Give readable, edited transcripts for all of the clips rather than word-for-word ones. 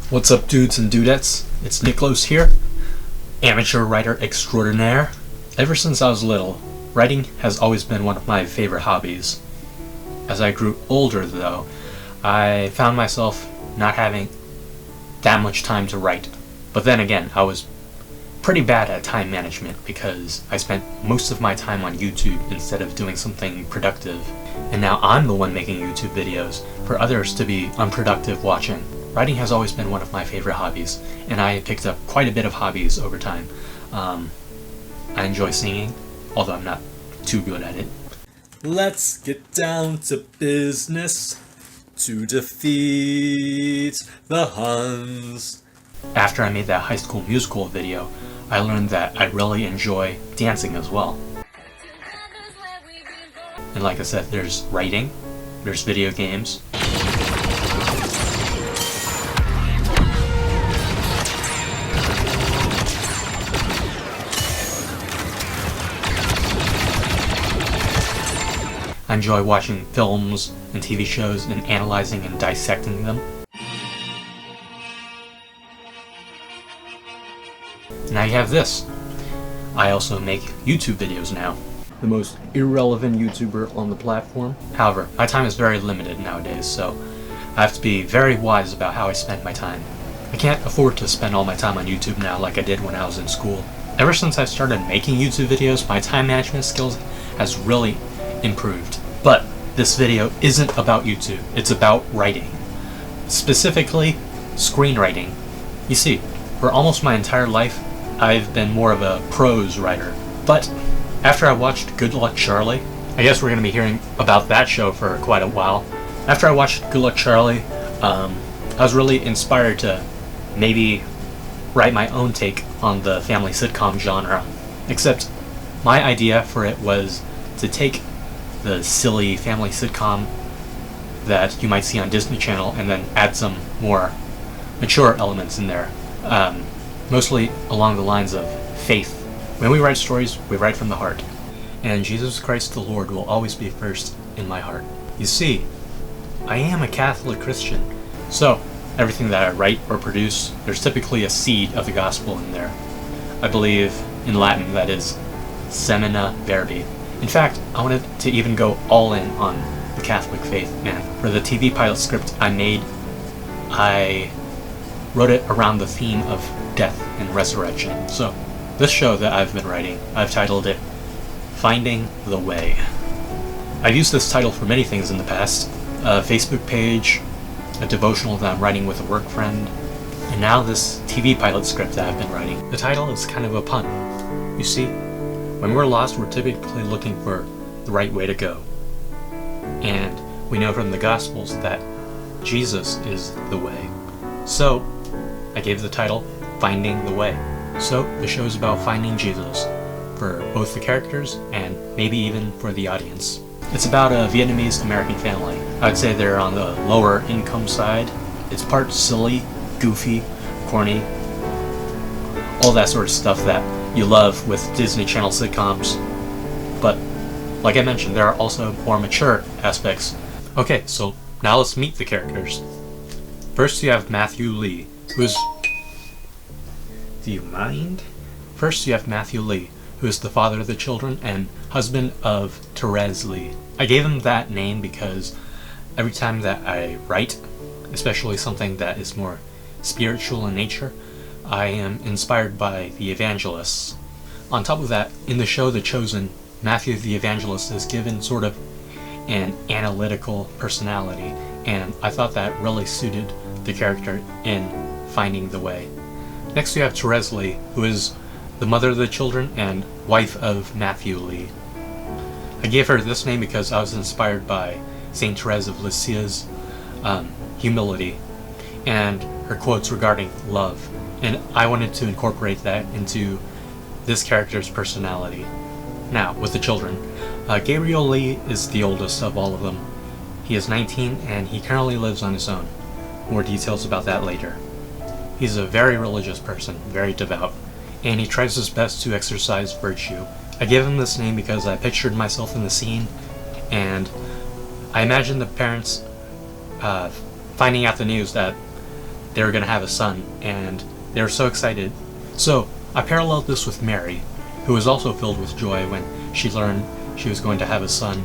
What's up, dudes and dudettes? It's Niklos here, amateur writer extraordinaire. Ever since I was little, writing has always been one of my favorite hobbies. As I grew older, though, I found myself not having that much time to write. But then again, I was pretty bad at time management because I spent most of my time on YouTube instead of doing something productive. And now I'm the one making YouTube videos for others to be unproductive watching. Writing has always been one of my favorite hobbies, and I picked up quite a bit of hobbies over time. I enjoy singing, although I'm not too good at it. Let's get down to business to defeat the Huns. After I made that High School Musical video, I learned that I really enjoy dancing as well. And like I said, there's writing, there's video games, I enjoy watching films and TV shows and analyzing and dissecting them. Now you have this. I also make YouTube videos now. The most irrelevant YouTuber on the platform. However, my time is very limited nowadays, so I have to be very wise about how I spend my time. I can't afford to spend all my time on YouTube now like I did when I was in school. Ever since I started making YouTube videos, my time management skills has really improved. But this video isn't about YouTube, it's about writing. Specifically, screenwriting. You see, for almost my entire life, I've been more of a prose writer. But after I watched Good Luck Charlie, I guess we're going to be hearing about that show for quite a while. After I watched Good Luck Charlie, I was really inspired to maybe write my own take on the family sitcom genre. Except my idea for it was to take the silly family sitcom that you might see on Disney Channel and then add some more mature elements in there. Mostly along the lines of faith. When we write stories, we write from the heart. And Jesus Christ the Lord will always be first in my heart. You see, I am a Catholic Christian. So, everything that I write or produce, there's typically a seed of the gospel in there. I believe in Latin that is semina verbi. In fact, I wanted to even go all in on the Catholic faith, and for the TV pilot script I made, I wrote it around the theme of death and resurrection. So, this show that I've been writing, I've titled it Finding the Way. I've used this title for many things in the past. A Facebook page, a devotional that I'm writing with a work friend, and now this TV pilot script that I've been writing. The title is kind of a pun. You see, when we're lost, we're typically looking for the right way to go. And we know from the Gospels that Jesus is the way. So, I gave the title Finding the Way. So, the show is about finding Jesus for both the characters and maybe even for the audience. It's about a Vietnamese American family. I'd say they're on the lower income side. It's part silly, goofy, corny, all that sort of stuff that you love with Disney Channel sitcoms. But, like I mentioned, there are also more mature aspects. Okay, so now let's meet the characters. First you have Matthew Lee, who's... Do you mind? First you have Matthew Lee, who is the father of the children and husband of Therese Lee. I gave him that name because every time that I write, especially something that is more spiritual in nature, I am inspired by the evangelists. On top of that, in the show The Chosen, Matthew the Evangelist is given sort of an analytical personality, and I thought that really suited the character in Finding the Way. Next we have Therese Lee, who is the mother of the children and wife of Matthew Lee. I gave her this name because I was inspired by Saint Therese of Lisieux's humility and her quotes regarding love. And I wanted to incorporate that into this character's personality. Now, with the children, Gabriel Lee is the oldest of all of them. He is 19 and he currently lives on his own. More details about that later. He's a very religious person, very devout, and he tries his best to exercise virtue. I gave him this name because I pictured myself in the scene, and I imagined the parents finding out the news that they were going to have a son, and they were so excited. So I paralleled this with Mary, who was also filled with joy when she learned she was going to have a son,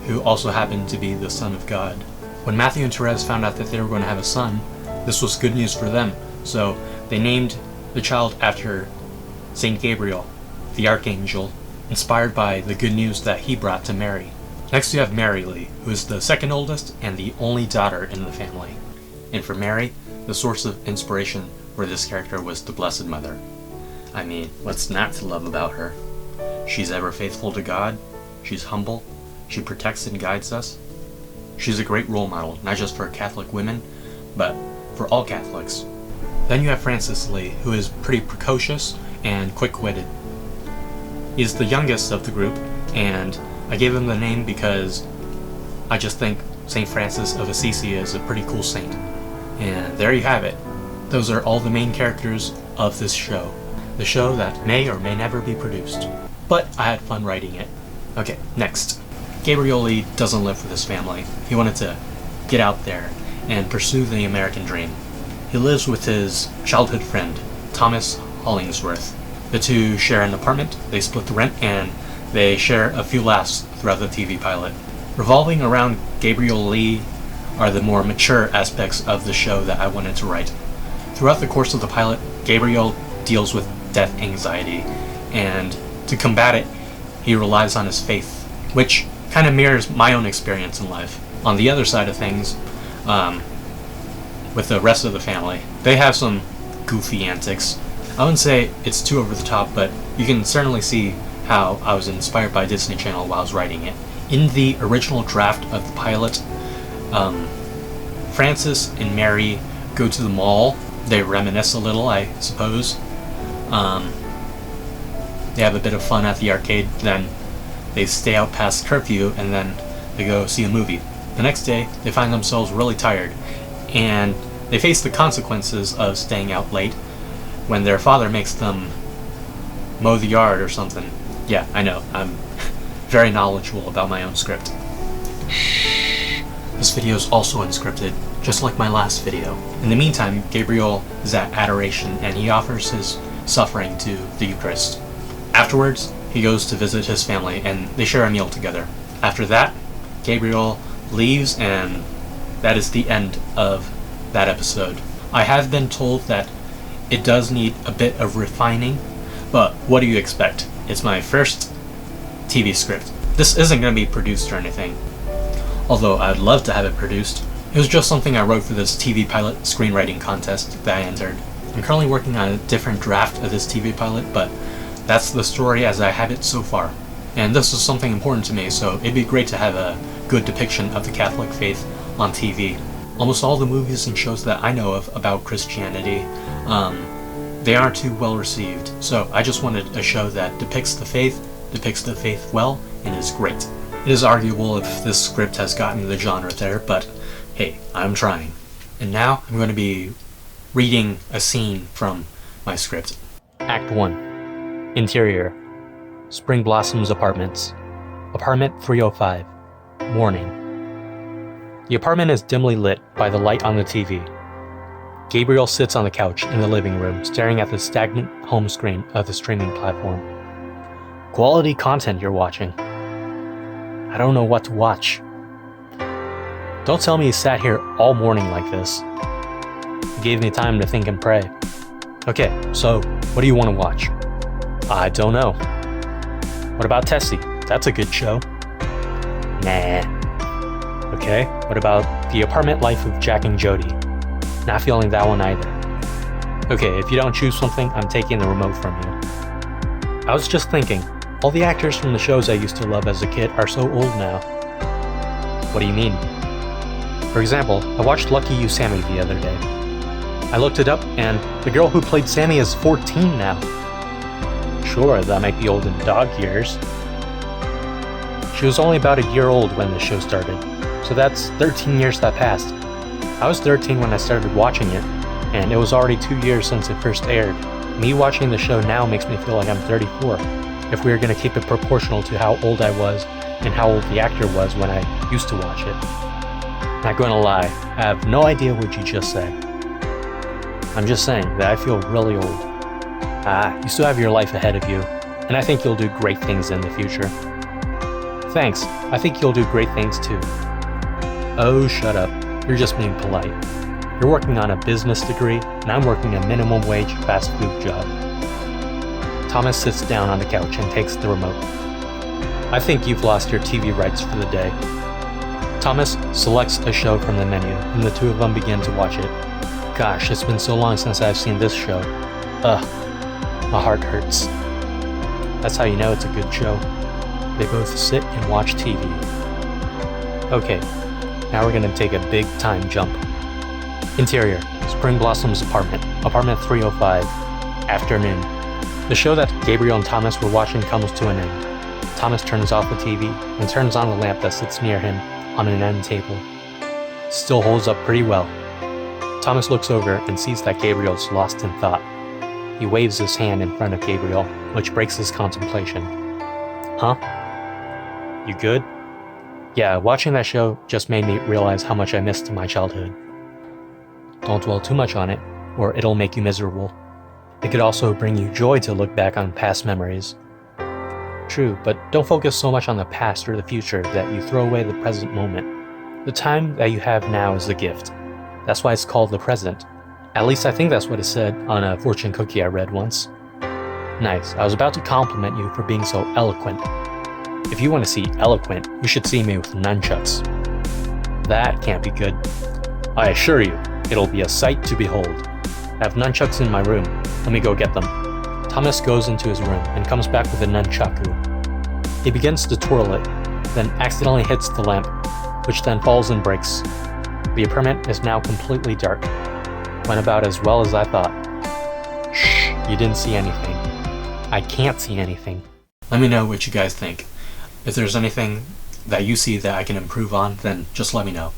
who also happened to be the Son of God. When Matthew and Therese found out that they were going to have a son, this was good news for them, so they named the child after Saint Gabriel, the archangel, inspired by the good news that he brought to Mary. Next you have Mary Lee, who is the second oldest and the only daughter in the family. And for Mary, the source of inspiration for this character was the Blessed Mother. I mean, what's not to love about her? She's ever faithful to God, she's humble, she protects and guides us. She's a great role model, not just for Catholic women, but for all Catholics. Then you have Francis Lee, who is pretty precocious and quick-witted. He's the youngest of the group, and I gave him the name because I just think St. Francis of Assisi is a pretty cool saint. And there you have it. Those are all the main characters of this show. The show that may or may never be produced. But I had fun writing it. Okay, next. Gabriel Lee doesn't live with his family. He wanted to get out there and pursue the American dream. He lives with his childhood friend, Thomas Hollingsworth. The two share an apartment, they split the rent, and they share a few laughs throughout the TV pilot. Revolving around Gabriel Lee are the more mature aspects of the show that I wanted to write. Throughout the course of the pilot, Gabriel deals with death anxiety, and to combat it, he relies on his faith, which kind of mirrors my own experience in life. On the other side of things, with the rest of the family, they have some goofy antics. I wouldn't say it's too over the top, but you can certainly see how I was inspired by Disney Channel while I was writing it. In the original draft of the pilot, Francis and Mary go to the mall. They reminisce a little, I suppose. They have a bit of fun at the arcade, then they stay out past curfew, and then they go see a movie. The next day, they find themselves really tired, and they face the consequences of staying out late when their father makes them mow the yard or something. Yeah, I know, I'm very knowledgeable about my own script. This video is also unscripted, just like my last video. In the meantime, Gabriel is at adoration, and he offers his suffering to the Eucharist. Afterwards, he goes to visit his family, and they share a meal together. After that, Gabriel leaves, and that is the end of that episode. I have been told that it does need a bit of refining, but what do you expect? It's my first TV script. This isn't going to be produced or anything, although I'd love to have it produced. It was just something I wrote for this TV pilot screenwriting contest that I entered. I'm currently working on a different draft of this TV pilot, but that's the story as I have it so far. And this is something important to me, so it'd be great to have a good depiction of the Catholic faith on TV. Almost all the movies and shows that I know of about Christianity, they aren't too well received. So I just wanted a show that depicts the faith well, and is great. It is arguable if this script has gotten the genre there, but hey, I'm trying. And now I'm going to be reading a scene from my script. Act 1. Interior. Spring Blossoms Apartments. Apartment 305. Morning. The apartment is dimly lit by the light on the TV. Gabriel sits on the couch in the living room, staring at the stagnant home screen of the streaming platform. Quality content you're watching. I don't know what to watch. Don't tell me you sat here all morning like this. You gave me time to think and pray. Okay, so what do you want to watch? I don't know. What about Tessie? That's a good show. Nah. Okay, what about The Apartment Life of Jack and Jody? Not feeling that one either. Okay, if you don't choose something, I'm taking the remote from you. I was just thinking, all the actors from the shows I used to love as a kid are so old now. What do you mean? For example, I watched Lucky You Sammy the other day. I looked it up, and the girl who played Sammy is 14 now. Sure, that might be old in dog years. She was only about a year old when the show started, so that's 13 years that passed. I was 13 when I started watching it, and it was already 2 years since it first aired. Me watching the show now makes me feel like I'm 34, if we were going to keep it proportional to how old I was and how old the actor was when I used to watch it. Not gonna lie, I have no idea what you just said. I'm just saying that I feel really old. You still have your life ahead of you, and I think you'll do great things in the future. Thanks, I think you'll do great things too. Oh, shut up. You're just being polite. You're working on a business degree, and I'm working a minimum wage fast food job. Thomas sits down on the couch and takes the remote. I think you've lost your TV rights for the day. Thomas selects a show from the menu, and the two of them begin to watch it. Gosh, it's been so long since I've seen this show. My heart hurts. That's how you know it's a good show. They both sit and watch TV. Okay, now we're gonna take a big time jump. Interior, Spring Blossom's apartment, apartment 305, afternoon. The show that Gabriel and Thomas were watching comes to an end. Thomas turns off the TV and turns on the lamp that sits near him on an end table. Still holds up pretty well. Thomas looks over and sees that Gabriel's lost in thought. He waves his hand in front of Gabriel, which breaks his contemplation. Huh? You good? Yeah, watching that show just made me realize how much I missed my childhood. Don't dwell too much on it, or it'll make you miserable. It could also bring you joy to look back on past memories. True, but don't focus so much on the past or the future that you throw away the present moment. The time that you have now is the gift. That's why it's called the present. At least I think that's what it said on a fortune cookie I read once. Nice, I was about to compliment you for being so eloquent. If you want to see eloquent, you should see me with nunchucks. That can't be good. I assure you, it'll be a sight to behold. I have nunchucks in my room. Let me go get them. Thomas goes into his room and comes back with a nunchaku. He begins to twirl it, then accidentally hits the lamp, which then falls and breaks. The apartment is now completely dark. Went about as well as I thought. Shh, you didn't see anything. I can't see anything. Let me know what you guys think. If there's anything that you see that I can improve on, then just let me know.